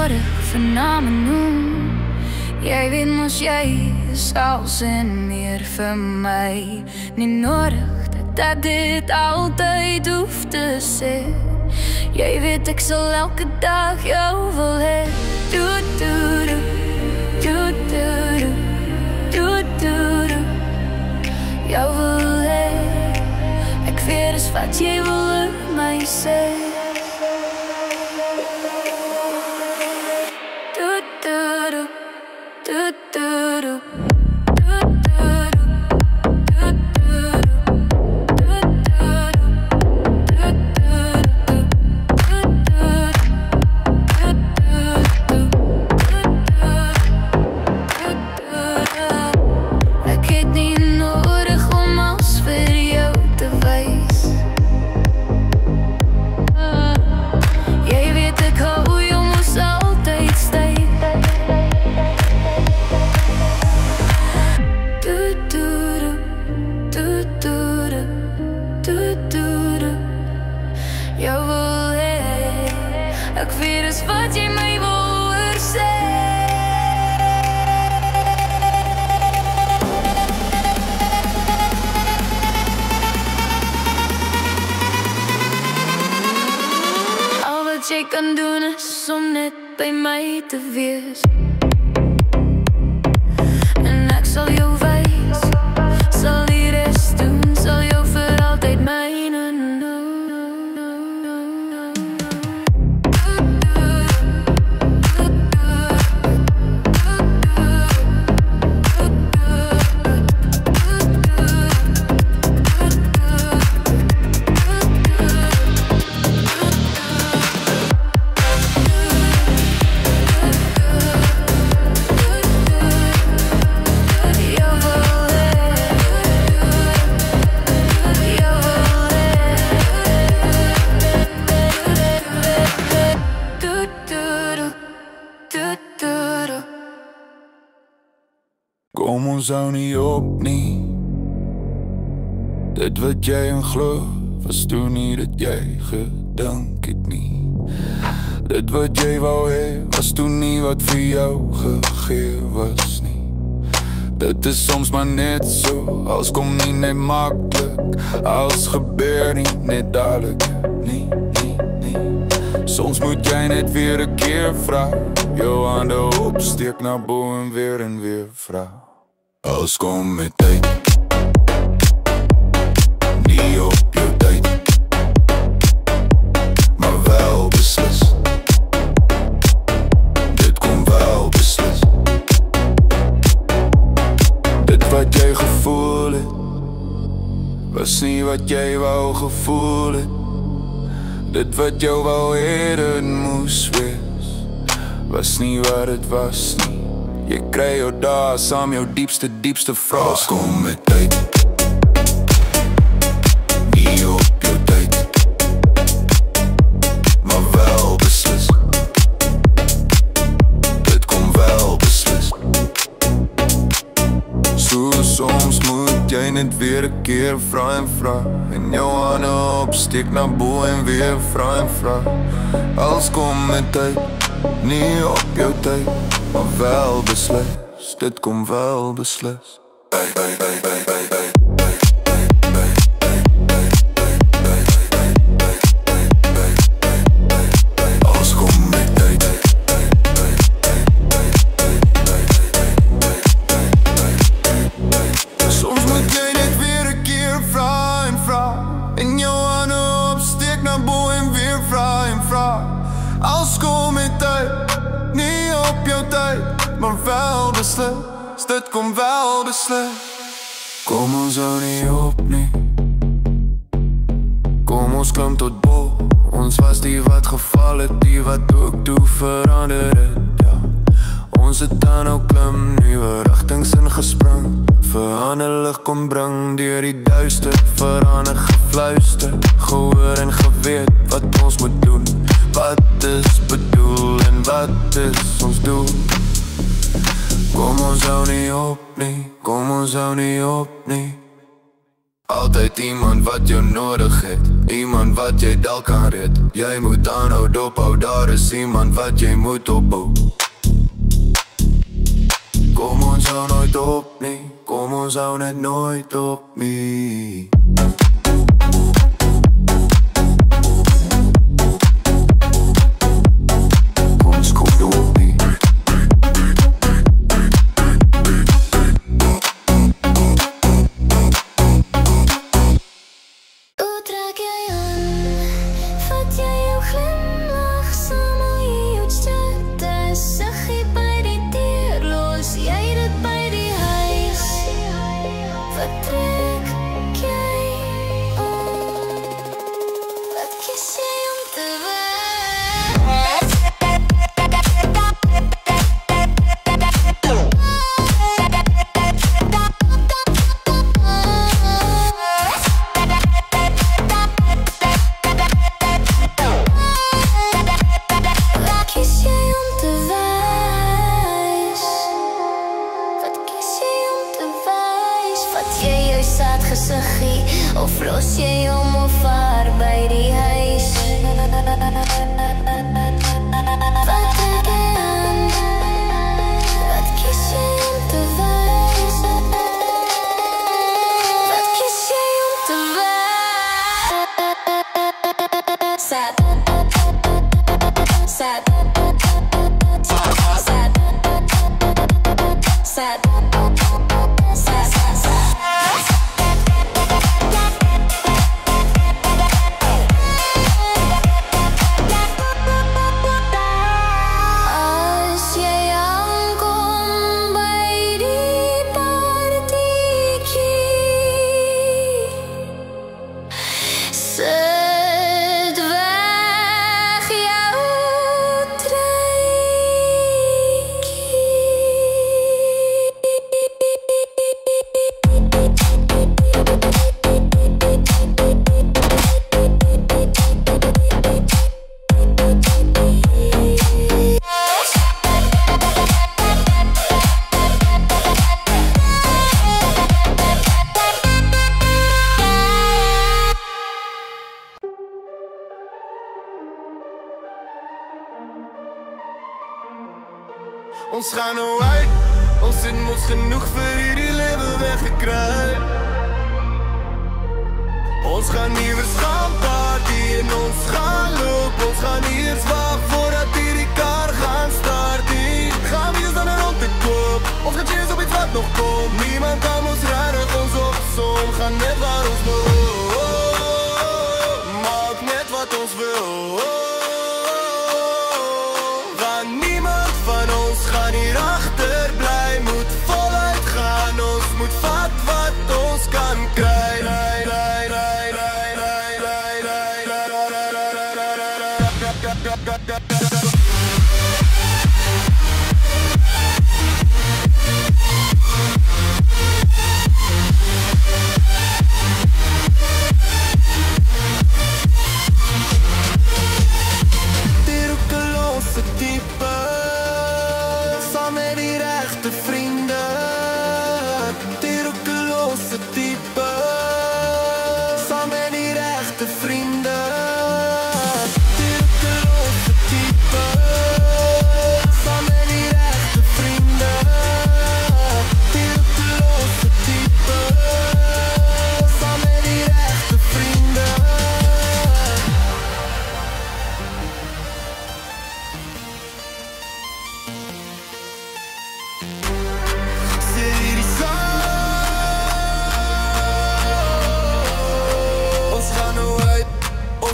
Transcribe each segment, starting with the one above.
nodig vir name noem. Jy weet mos jy is alles en meer vir my. Nie nodig dat dit altyd hoef te sê. Jy weet ek sal elke dag jou wil hê. Doe, doe, doe, doe, doe, doe, doe, doe, doe. Jou wil hê. Ek weet is wat jy wil oor my sê. Doe, doe, doe, doe, doe, doe. Ek weet is wat jy my wil oor sê. Al wat jy kan doen is om net by my te wees. En ek sal jou wys, sal die res doen, sal jou vir altyd myne noem. Kom ons hou nie op nie. Dit wat jy in glo, was toe nie dat jy gedink het nie. Dit wat jy wou hê, was toe nie wat vir jou gegee was nie. Dit is soms maar net so, als kom nie net maklik, als gebeur nie net dadelik nie. Soms moet jy net weer 'n keer vra, jou hande opsteek na bo en weer vra. Alles kom met tyd, nie op jou tyd, maar wel beslis. Dit kom wel beslis. Dit wat jy gevoel het, was nie wat jy wou gevoel het. Dit wat jou wou hê dit moes wees, was nie wat het was nie. Jy kry jou dae saam jou diepste vrae. Alles kom met tyd, nie op jou tyd, maar wel beslis. Dit kom wel beslis. So soms moet jy net weer 'n keer vra en jou hande opsteek na bo en weer vra. Alles kom met tyd, nie op jou tyd, maar wel beslis. Dit kom wel beslis. Alles kom met tyd. Soms moet jy net weer 'n keer vra en jou hande opsteek na bo en weer vra. Alles kom met tyd, nie op jou tyd, maar wel beslis. Dit kom wel beslis. Kom ons hou nie op nie. Kom ons klim tot bo. Ons was die wat geval het, die wat ook toe verander het, ja. Ons het dan nou klim, nuwe rigtings ingespring. Verander lig kom bring, deur die duister. Verander gefluister, gehoor en geweet wat ons moet doen. Wat is bedoel en wat is ons doel? Kom ons hou nie op nie, kom ons hou nie op nie. Altyd iemand wat jou nodig het, iemand wat jy dalk kan red. Jy moet aanhou dophou, daar is iemand wat jy moet opbou. Kom ons hou nooit op nie, kom ons hou net nooit op nie. Of los jy om of vaar by die huis? Wat ek aan? Wat kies jy om te wees? Wat kies jy om te wees? Sad. Sad. Sad. Sad. Ons gaan nou uit, ons het mos genoeg vir hierdie lewe weggekry. Ons gaan nie weer gaan party en ons gaan loop. Ons gaan nie eers wag voordat hierdie kar gaan start nie. Gaan we ons dan rond te koop, ons gaan cheers op iets wat nog kom. Niemand kan ons rarig ons opsom, gaan net waar ons wil. Maak net wat ons wil. Gaan hier achterbly, moet voluit gaan. Ons moet vat wat ons kan kry. Die roekeloze type met die rechte vriende, die roekeloze type, saam met die rechte vriende, die roekeloze type, saam met die rechte vriende, die roekeloze type, saam met die rechte vriende.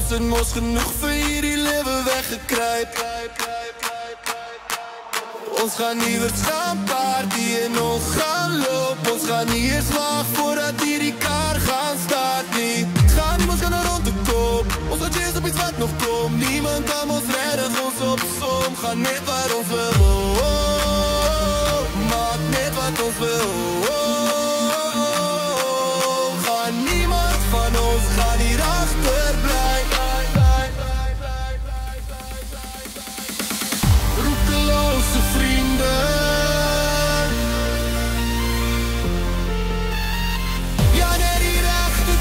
Ons het mos genoeg vir hierdie lewe weggekruip. Ons gaan nie weer gaan party en ons gaan loop. Ons gaan nie eers wag voordat hierdie kar gaan start nie. Gaan nie, ons gaan er rond te koop. Ons gaan cheers op iets wat nog kom. Niemand kan ons redden, ons opsom. Gaan net waar ons wil. Maak net wat ons wil. Gaan niemand van ons gaan hier achterbly. Roekeloze vrienden. Ja, net die rechte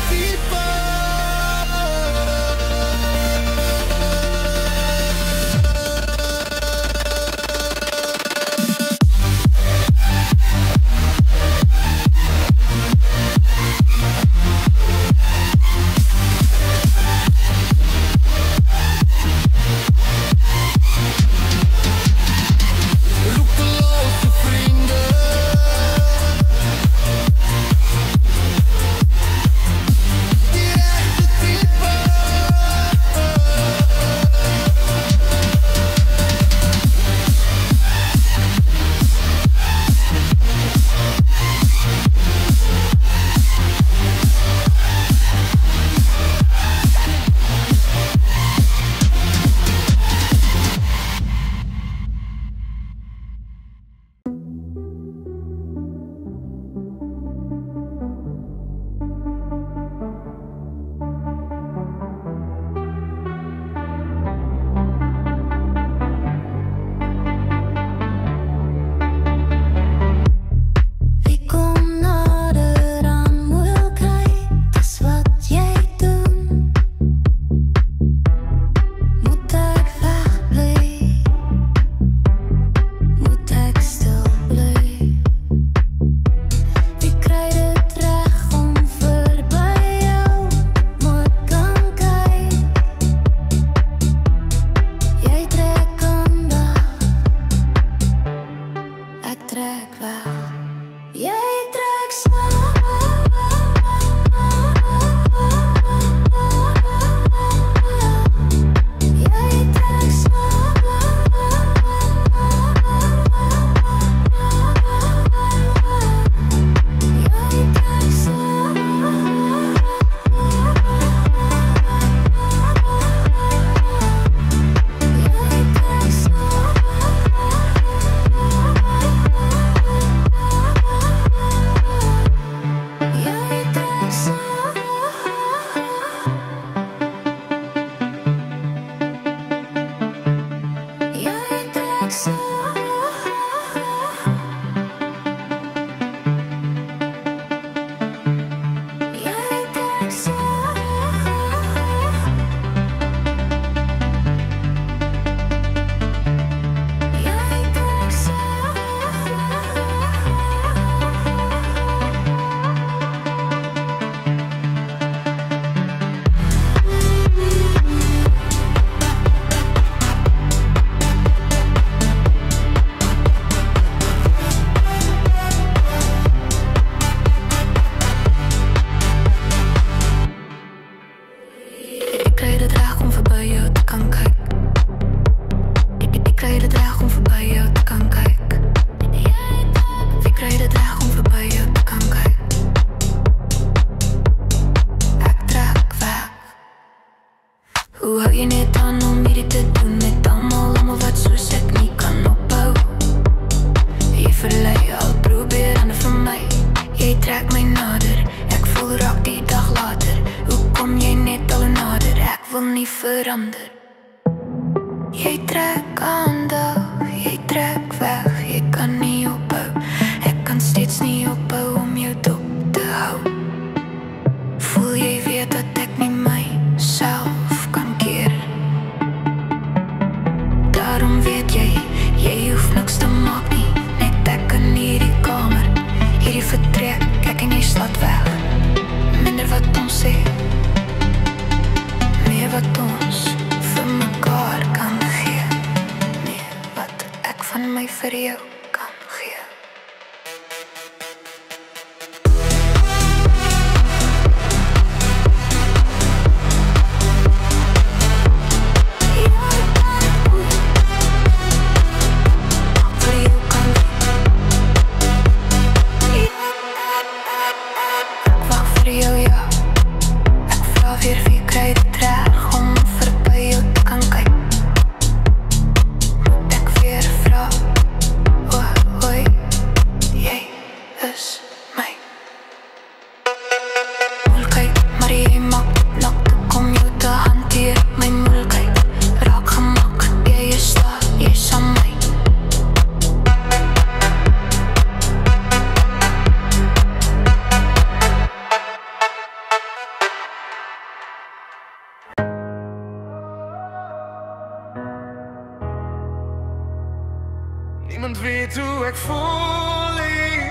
Niemand weet hoe ek voel nie.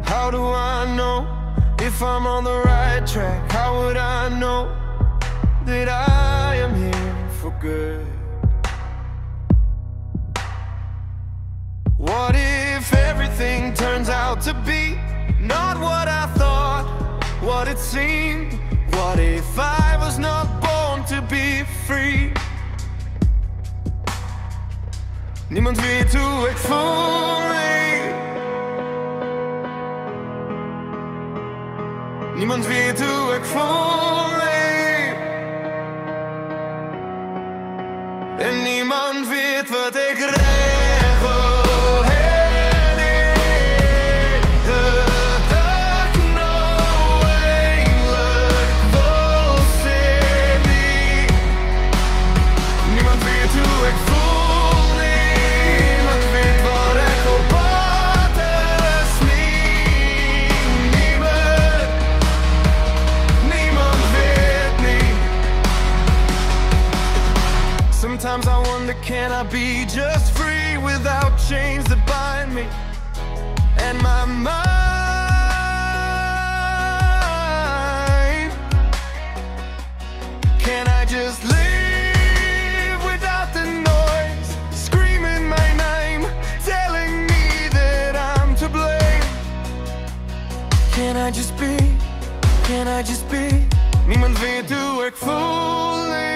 How do I know if I'm on the right track? How would I know that I am here for good? What if everything turns out to be not what I thought, what it seemed? What if I was not born to be free? Niemand weet hoe ik voel, nee. Niemand weet hoe ik voel, nee. En niemand weet wat ik regel. Sometimes I wonder, can I be just free without chains that bind me and my mind? Can I just live without the noise, screaming my name, telling me that I'm to blame? Can I just be, can I just be? Niemand weet hoe ik voel, nee.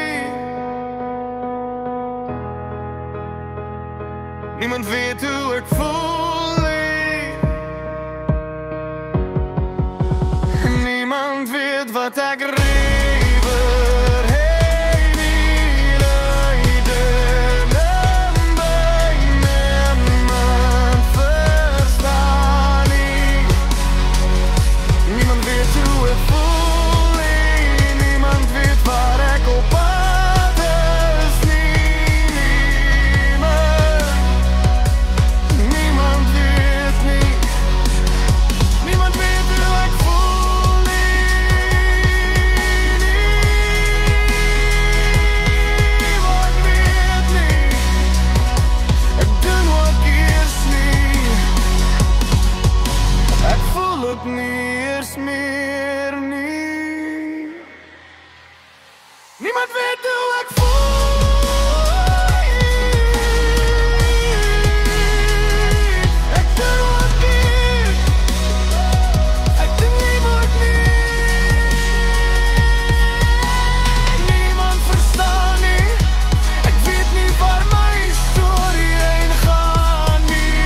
Niemand weet hoe ik voel, nee. Niemand weet wat ik rever heen in lijden en bij niemand verstaan niet. Niemand weet hoe ik voel, nee. Niemand weet waar Niemand weet hoe ek voel. Ek doen wat nie. Ek doen nie wat nie. Niemand verstaan nie. Ek weet nie waar my storie heen gaan nie.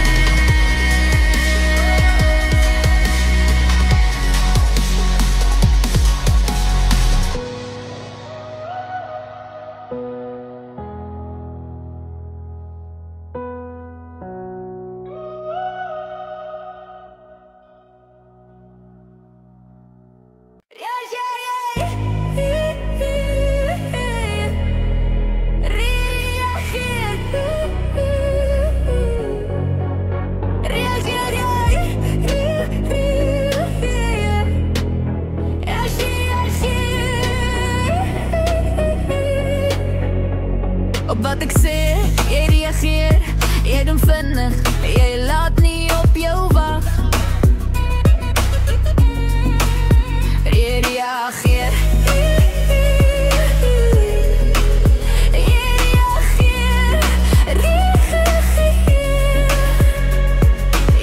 Op wat ek sê, jy reageer, jy doen vinnig, jy laat nie op jou wag. Jy reageer,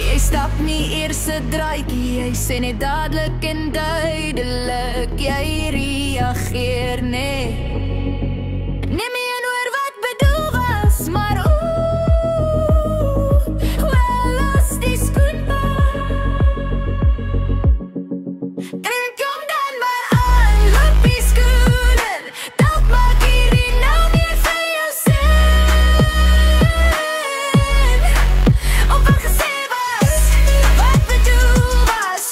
jy stap nie eers 'n draadjie, jy sê net dadelik en duidelik, jy reageer nee. Neem nie een oor wat bedoel was, maar wel las die skoen maar. En kom dan maar aan, loop die skoenen, dalk maak hierdie nou meer vir jou sin. Op wat gesê was, wat bedoel was.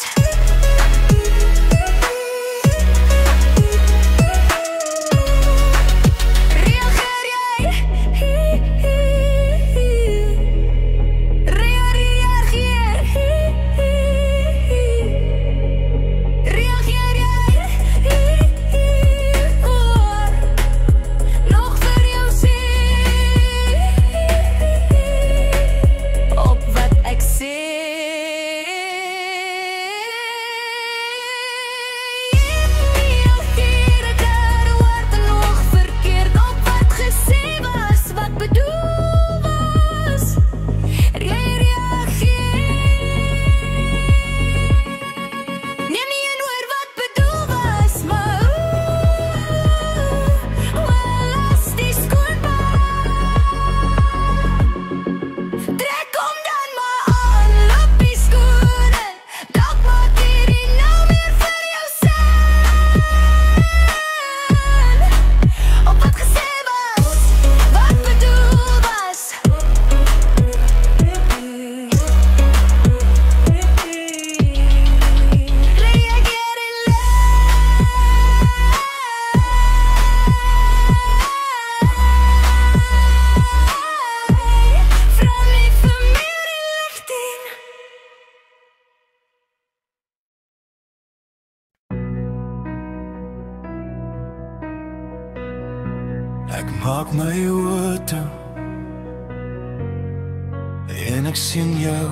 Ek maak my oë toe en ek sien jou.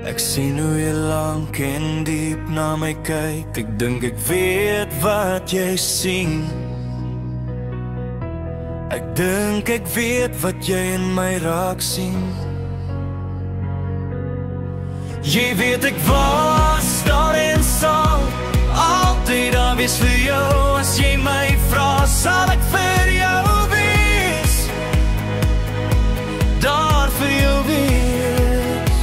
Ek sien hoe jy lank en diep na my kyk. Ek dink ek weet wat jy sien. Ek dink ek weet wat jy in my raak sien. Jy weet ek was daar en sal altyd daar wees vir jou. As jy my vra, sal ek vir jou wees. Daar vir jou wees.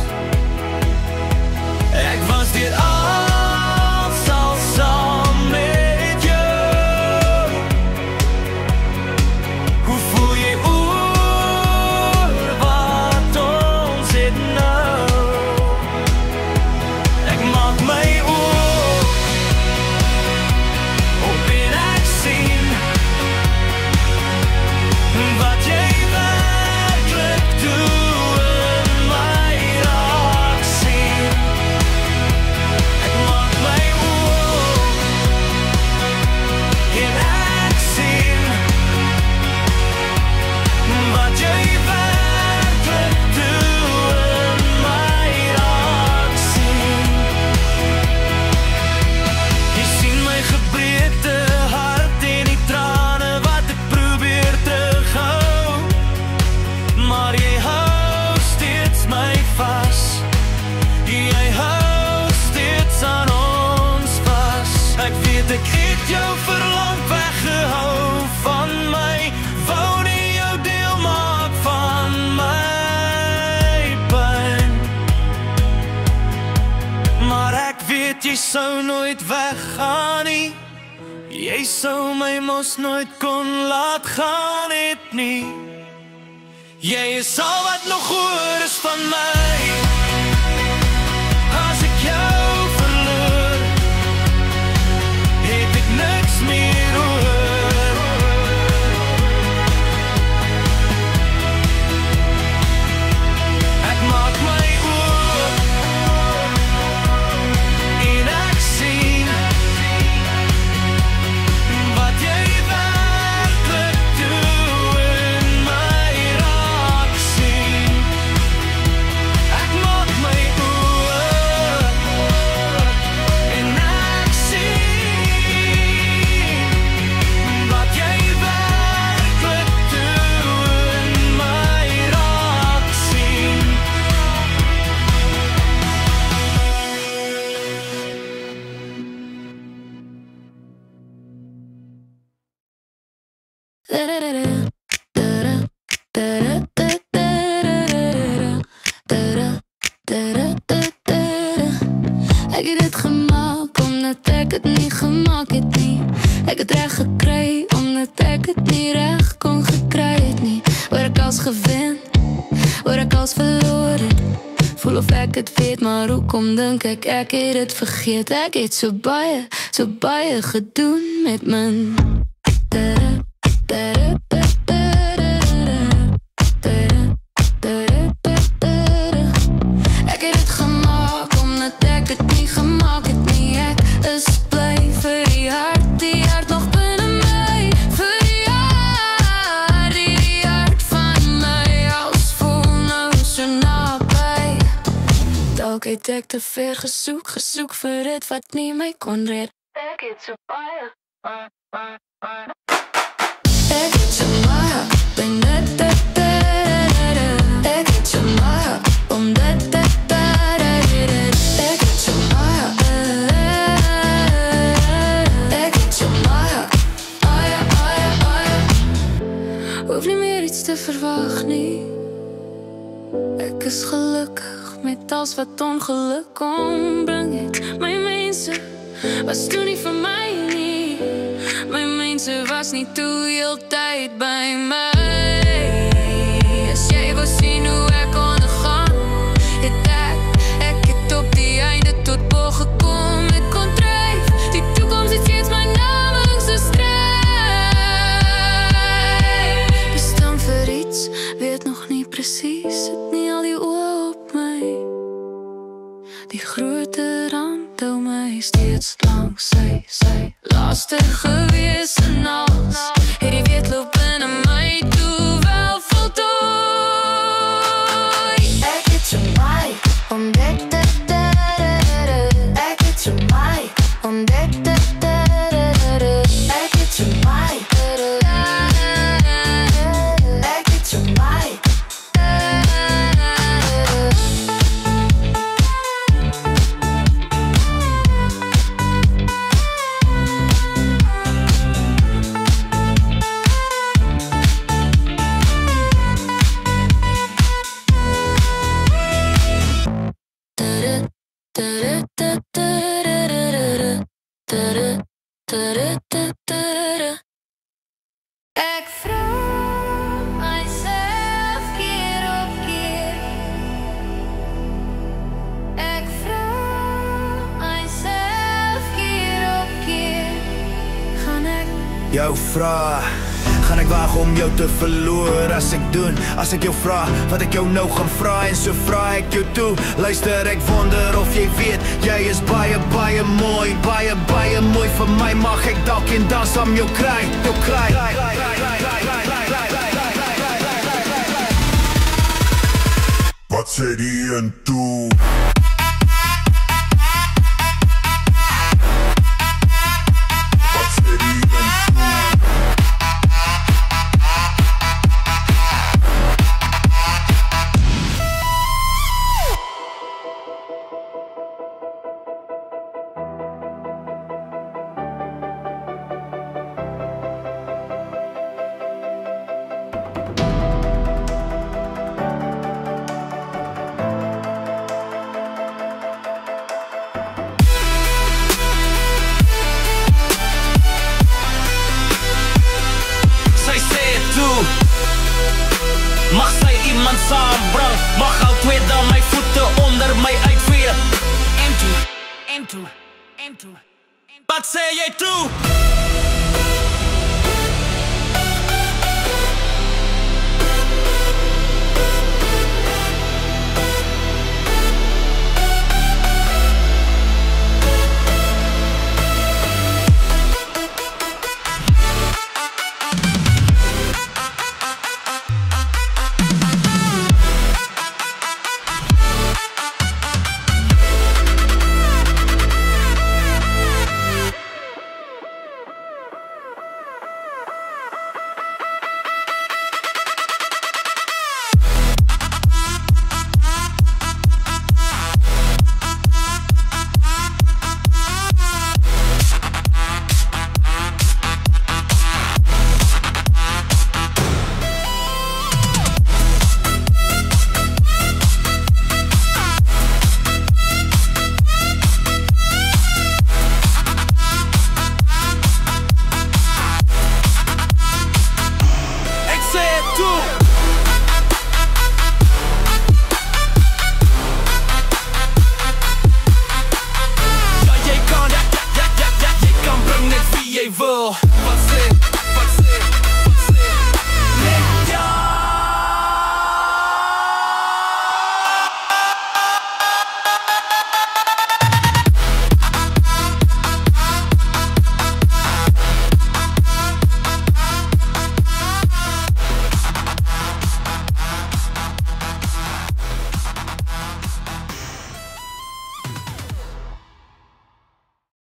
Ek was dit al sal saam met jou. Hoe voel jy oor wat ons het nou? Ek maak my oor op en ek sien sou nooit weggaan nie. Jy sou my mos nooit kon laat gaan het nie. Jy is al wat nog oor is van my. As ek jou verloor, het ek niks meer oor. Ek maak my oop en ek sien wat jy werklik doen in my raak sien. Ek maak my oop en ek sien wat jy werklik doen in my raak sien. Ek het dit gemaak omdat ek het nie gemaak het nie. Ek het reg gekry omdat ek het nie reg kon gekry het nie. Waar ek als gewen, waar ek als verloor het. Voel of ek het weet, maar hoekom dink ek het het vergeet. Ek het so baie gedoen met my. Ek het dit gemaak omdat ek het nie gemaak het nie. Ek is bly vir die hart nog binne my. Vir die hart van my. Als voel nou so naby. Dalk het ek te ver gesoek vir dit wat nie my kon red. Ek het so baie. Ek het so baie. Ben dit. Ek het so baie. Om dit. Ek het so baie. Ek het so baie. Hoef nie meer iets te verwag nie. Ek is gelukkig met alles wat ongeluk kom bring het. My mense was toe nie vir my nie. My mense was nie toe heeltyd by my. As jy wou sien hoe ek ondergaan, het ek het op die einde tot bo gekom. Ek kon dryf, die toekoms het steeds my naam so skryf. Die staan vir iets, weet nog nie presies. Het nie al die oë op my. Die grote rand hou my steeds langs sy laaste gewees en alles. Het die weetloop binne my toe wel voltooi. Ek het so baie om dit. Ek het so baie om dit. Ek het so baie. Ek het so baie. Ek vra myself keer op keer. Ek vra myself keer op keer. Gaan ek Jou vra, gaan ek waag om jou te verloor? As ek doen, as ek jou vra, wat ek jou nou gaan vra. En so vra ek jou toe, luister, ek wonder of jy weet, jy is baie mooi, baie mooi vir my. Mag ek dalk en dans om jou kry, Wat sê die en toe? Wat sê die en toe? toe? Mag sy iemand saambring? Mag al twee dan my voete onder my uitvee? En toe Wat sê jy toe?